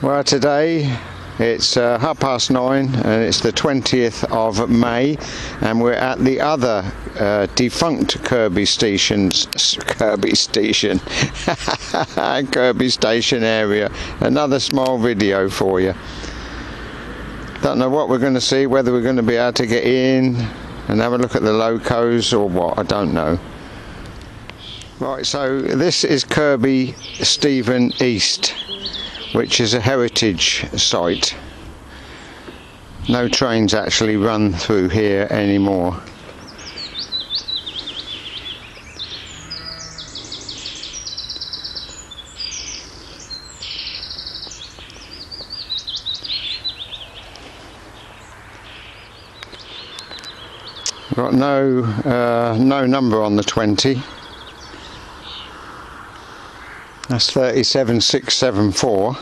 Well, today it's 9:30 and it's the 20th of May, and we're at the other defunct Kirby Station Kirby Station area. Another small video for you. Don't know what we're going to see, whether we're going to be able to get in and have a look at the locos or what, I don't know. Right, so this is Kirby Stephen East, which is a heritage site. No trains actually run through here anymore. Got no number on the 20. That's 37674.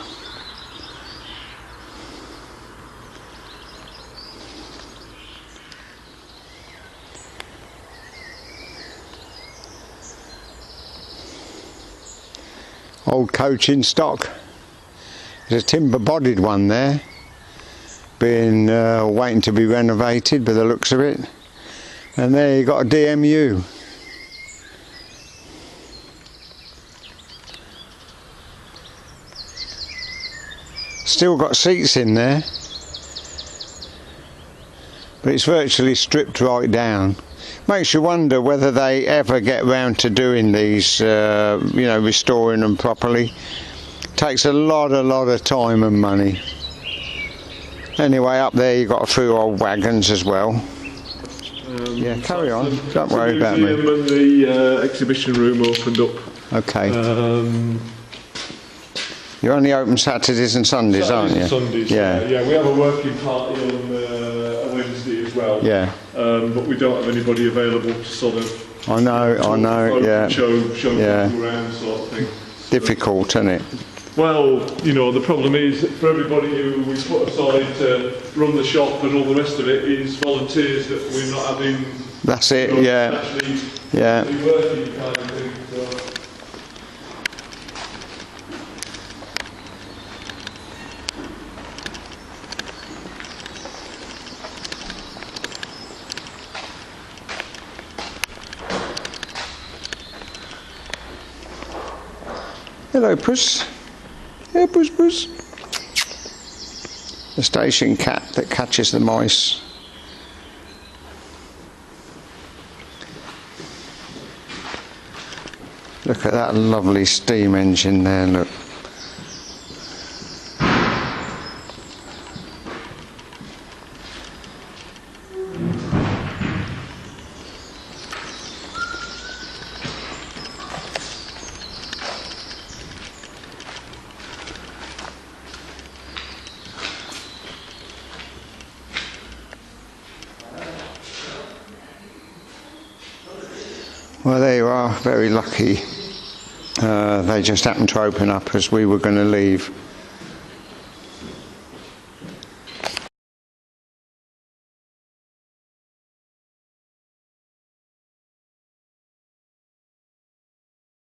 Old coach in stock. There's a timber bodied one there, being waiting to be renovated by the looks of it. And there you got a DMU. Still got seats in there, but it's virtually stripped right down. Makes you wonder whether they ever get round to doing these, you know, restoring them properly. Takes a lot of time and money. Anyway, up there you've got a few old wagons as well. Yeah, carry on. Don't worry about me. The museum and the exhibition room opened up. Okay. You're only open Saturdays and Sundays, aren't you? Sundays. Yeah. Yeah, we have a working party on a Wednesday as well. Yeah. But we don't have anybody available to sort of. I know. Yeah. Show people around, sort of thing. Difficult, isn't it? Well, you know, the problem is for everybody who we put aside to run the shop and all the rest of it is volunteers that we're not having. That's it. You know, Yeah. actually working kind of thing. So. Hello, Puss. Yeah, Puss, Puss. The station cat that catches the mice. Look at that lovely steam engine there, look. Well, there you are, very lucky. They just happened to open up as we were going to leave.